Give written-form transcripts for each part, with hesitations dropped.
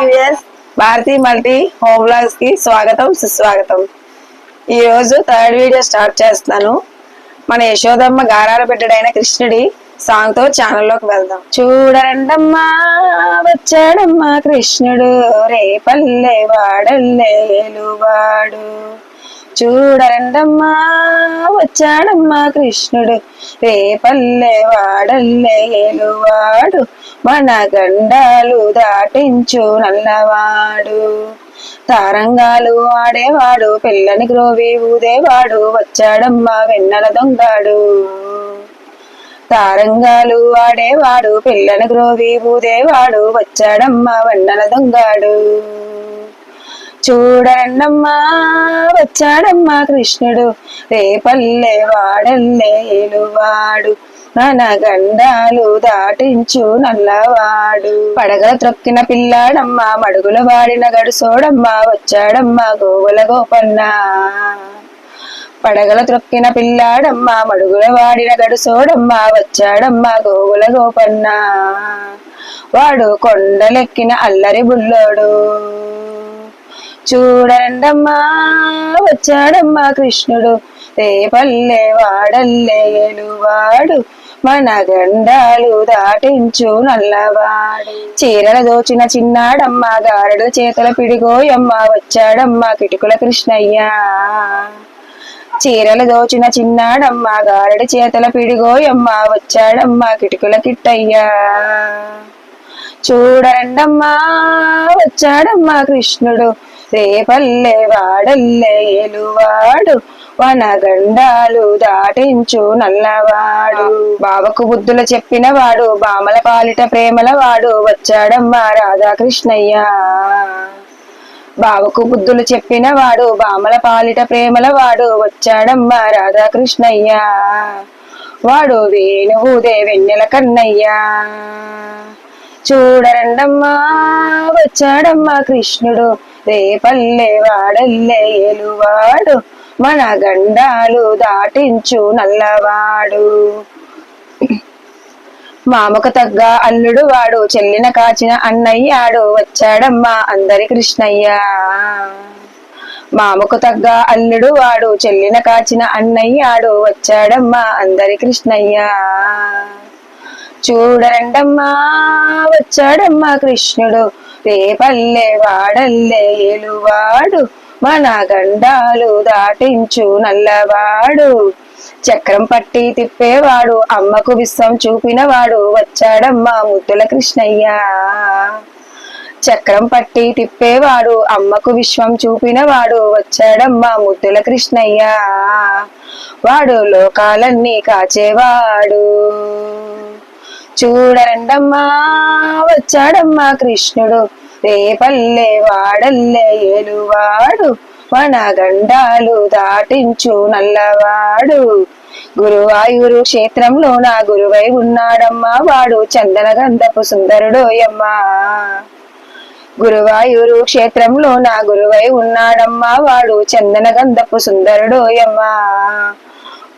Hi viewers, Bharathi multi home vlogs కి స్వాగతం సుస్వాగతం. ఈ రోజు థర్డ్ వీడియో స్టార్ట్ చేస్తున్నాను. మన యశోదమ్మ గారాల బిడ్డడైన కృష్ణుడి సాంగ్ తో ఛానల్లోకి వెళ్దాం. చూడరండమ్మా వచ్చాడమ్మా కృష్ణుడు, రేపల్లె వాడల్లే ఏలువాడు. చూడరండమ్మా వచ్చాడమ్మా కృష్ణుడు, రేపల్లె వాడల్లే ఏలువాడు. మన గండాలు దాటించు నల్లవాడు. తారంగాలు ఆడేవాడు, పిల్లని గ్రోవి ఊదేవాడు, వచ్చాడమ్మా వెన్నెల దొంగాడు. తారంగాలు ఆడేవాడు, పిల్లని గ్రోవి ఊదేవాడు, వచ్చాడమ్మా వెన్నెల దొంగాడు. చూడరండమ్మా వచ్చాడమ్మా కృష్ణుడు, రేపల్లె వాడల్లే ఏలువాడు. మన గండాలు దాటించు నల్లవాడు. పడగల త్రొక్కిన పిల్లాడమ్మా, మడుగుల వాడిన గడుసోడమ్మా, వచ్చాడమ్మా గోవుల గోపన్న. పడగల త్రొక్కిన పిల్లాడమ్మా, మడుగుల వాడిన గడుసోడమ్మా, వచ్చాడమ్మా గోవుల గోపన్న. వాడు కొండలెక్కిన అల్లరి బుల్లోడు. చూడరండమ్మా వచ్చాడమ్మా కృష్ణుడు, రేపల్లె వాడల్లే ఏలువాడు. మన గండాలు దాటించు నల్లవాడు. చీరల దోచిన చిన్నాడమ్మ, గారెల చేతుల పిడిగోయమ్మ, వచ్చాడమ్మా కిటుకుల కృష్ణయ్య. చీరలు దోచిన చిన్నాడమ్మ, గారెడ చేతుల పిడిగోయమ్మ, వచ్చాడమ్మా కిటుకుల కిట్టయ్య. చూడరండమ్మా వచ్చాడమ్మా కృష్ణుడు, రేపల్లె వాడల్లే ఏలువాడు. వన గండాలు దాటించు నల్లవాడు. బావకు బుద్ధులు చెప్పిన వాడు, బామల పాలిట ప్రేమల వాడు, వచ్చాడమ్మా రాధాకృష్ణయ్య. బావకు బుద్ధులు చెప్పిన వాడు, బామల పాలిట ప్రేమల వాడు, వచ్చాడమ్మా రాధాకృష్ణయ్య. వాడు వేణువుదే వెన్నెల కన్నయ్య. చూడరండమ్మా వచ్చాడమ్మా కృష్ణుడు, రేపల్లె వాడల్లే ఏలువాడు. మన గండాలు దాటించు నల్లవాడు. మామకు తగ్గ అల్లుడు వాడు, చెల్లిన కాచిన అన్నయ్యాడు, వచ్చాడమ్మా అందరి కృష్ణయ్య. మామకు తగ్గ అల్లుడు వాడు, చెల్లిన కాచిన అన్నయ్యాడు, వచ్చాడమ్మా అందరి కృష్ణయ్య. చూడరండమ్మా వచ్చాడమ్మా కృష్ణుడు, రేపల్లె వాడల్లే ఏలువాడు. మన గండాలు దాటించు నల్లవాడు. చక్రం పట్టి తిప్పేవాడు, అమ్మకు విశ్వం చూపినవాడు, వచ్చాడమ్మా ముద్దుల కృష్ణయ్య. చక్రం పట్టి తిప్పేవాడు, అమ్మకు విశ్వం చూపినవాడు, వచ్చాడమ్మా ముద్దుల కృష్ణయ్య. వాడు లోకాలన్నీ కాచేవాడు. చూడరండమ్మా వచ్చాడమ్మా కృష్ణుడు, రేపల్లె వాడల్లే ఏలువాడు. మన గండాలు దాటించు నల్లవాడు. గురువాయూరు క్షేత్రంలో నా గురువై ఉన్నాడమ్మా, వాడు చందన గంధపు సుందరుడోయమ్మా. గురువాయూరు క్షేత్రంలో నా గురువై ఉన్నాడమ్మా, వాడు చందన గంధపు సుందరుడోయమ్మా.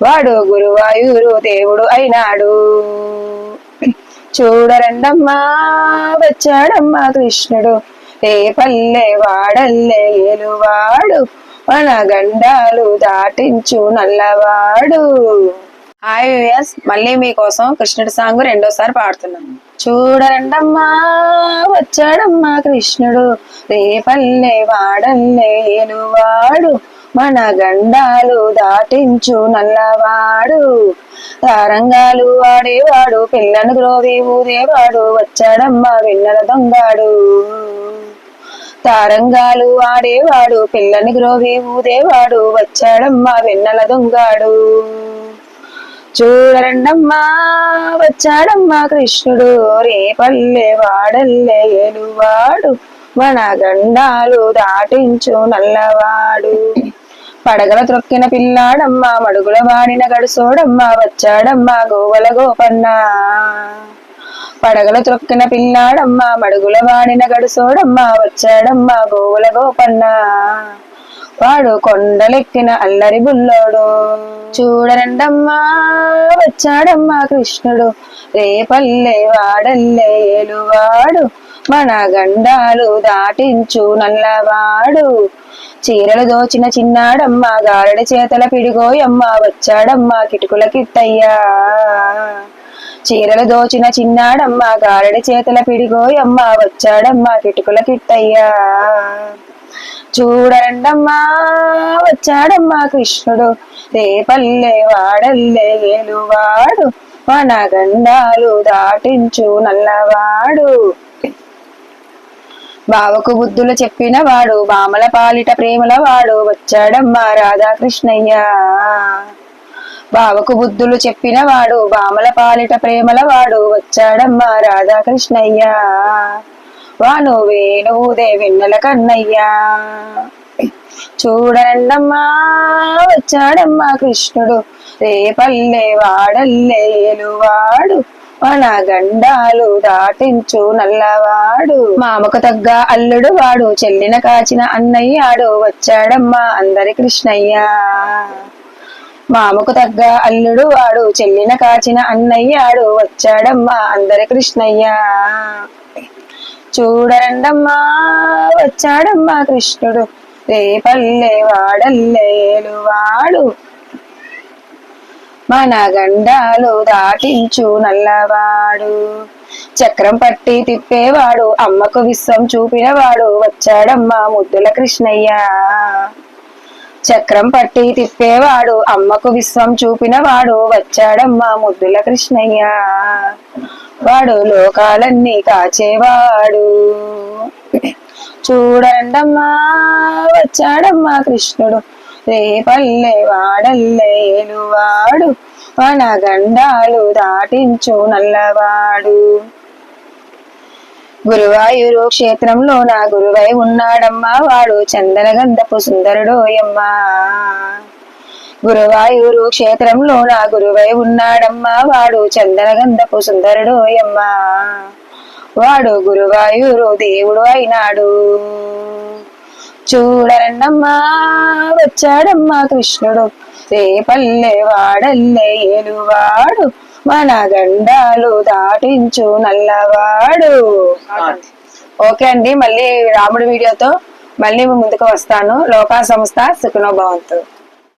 వాడు గురువాయూరు దేవుడు అయినాడు. చూడరండమ్మా వచ్చాడమ్మా కృష్ణుడు, రేపల్లె వాడల్లే ఏలువాడు. మన గండాలు దాటించు నల్లవాడు. హాయ్ వ్యూయర్స్, మళ్ళీ మీకోసం కృష్ణుడి సాంగ్ రెండోసారి పాడుతున్నాను. చూడరండమ్మా వచ్చాడమ్మా కృష్ణుడు, రేపల్లె వాడల్లే ఏలువాడు. మన గండాలు దాటించు నల్లవాడు. తారంగాలు ఆడేవాడు, పిల్లను గ్రోవి ఊదేవాడు, వచ్చాడమ్మా వెన్నెల దొంగాడు. తారంగాలు ఆడేవాడు, పిల్లని గ్రోవి ఊదేవాడు, వచ్చాడమ్మా వెన్నెల దొంగాడు. చూడరండమ్మా వచ్చాడమ్మా కృష్ణుడు, రేపల్లె వాడల్లే ఏలువాడు. మన గండాలు దాటించు నల్లవాడు. పడగల త్రొక్కిన పిల్లాడమ్మా, మడుగుల వాడిన గడుసోడమ్మా, వచ్చాడమ్మా గోవుల గోపన్న. పడగల త్రొక్కిన పిల్లాడమ్మా, మడుగుల వాడిన గడుసోడమ్మా, వచ్చాడమ్మా గోవుల గోపన్న. వాడు కొండలెక్కిన అల్లరి బుల్లోడు. చూడరండమ్మా వచ్చాడమ్మా కృష్ణుడు, రేపల్లె వాడల్లే ఏలువాడు. మన గండాలు దాటించు నల్లవాడు. చీరలు దోచిన చిన్నాడమ్మ గారడి చేతల పిడిగోయమ్మ వచ్చాడమ్మ కిటుకుల కిట్టయ్యా. చీరలు దోచిన చిన్నాడమ్మ గారడి చేతల పిడిగోయమ్మ వచ్చాడమ్మ కిటుకుల కిట్టయ్యా. చూడండమ్మా వచ్చాడమ్మా కృష్ణుడు రేపల్లె వాడల్లే ఏలువాడు. మన గండాలు దాటించు నల్లవాడు. బావకు బుద్ధులు చెప్పిన వాడు బామల పాలిట ప్రేమల వాడు వచ్చాడమ్మా రాధాకృష్ణయ్య. బావకు బుద్ధులు చెప్పిన వాడు బామల పాలిట ప్రేమల వాడు వచ్చాడమ్మా రాధాకృష్ణయ్య. వాను వేణువుదే వెన్నెల కన్నయ్యా. చూడండమ్మా వచ్చాడమ్మా కృష్ణుడు రేపల్లె వాడల్లే ఏలువాడు. మన గండాలు దాటించు నల్లవాడు. మామకు తగ్గ అల్లుడు వాడు చెల్లిన కాచిన అన్నయ్యాడు వచ్చాడమ్మా అందరి కృష్ణయ్య. మామకు తగ్గ అల్లుడు వాడు చెల్లిన కాచిన అన్నయ్యాడు వచ్చాడమ్మా అందరి కృష్ణయ్య. చూడండమ్మా వచ్చాడమ్మా కృష్ణుడు రేపల్లె వాడల్లే ఏలువాడు. మన గండాలు దాటించు నల్లవాడు. చక్రం పట్టి తిప్పేవాడు అమ్మకు విశ్వం చూపినవాడు వచ్చాడమ్మా ముద్దుల కృష్ణయ్య. చక్రం పట్టి తిప్పేవాడు అమ్మకు విశ్వం చూపినవాడు వచ్చాడమ్మా ముద్దుల కృష్ణయ్య. వాడు లోకాలన్నీ కాచేవాడు. చూడండమ్మా వచ్చాడమ్మా కృష్ణుడు రేపల్లె వాడల్లే ఏలువాడు. మన గండాలు దాటించు నల్లవాడు. గురువాయూరు క్షేత్రంలో నా గురువై ఉన్నాడమ్మా వాడు చందన గంధపు సుందరుడోయమ్మా. గురువాయూరు క్షేత్రంలో నా గురువై ఉన్నాడమ్మా వాడు చందన గంధపు సుందరుడోయమ్మా. వాడు గురువాయూరు దేవుడు అయినాడు. చూడండమ్మా వచ్చాడమ్మా కృష్ణుడు రేపల్లె వాడల్లే ఏలువాడు. మన గండాలు దాటించు నల్లవాడు. ఓకే అండి, మళ్ళీ రాముడి వీడియోతో మళ్ళీ ముందుకు వస్తాను. లోకా సంస్థ సుఖినో భవంతు.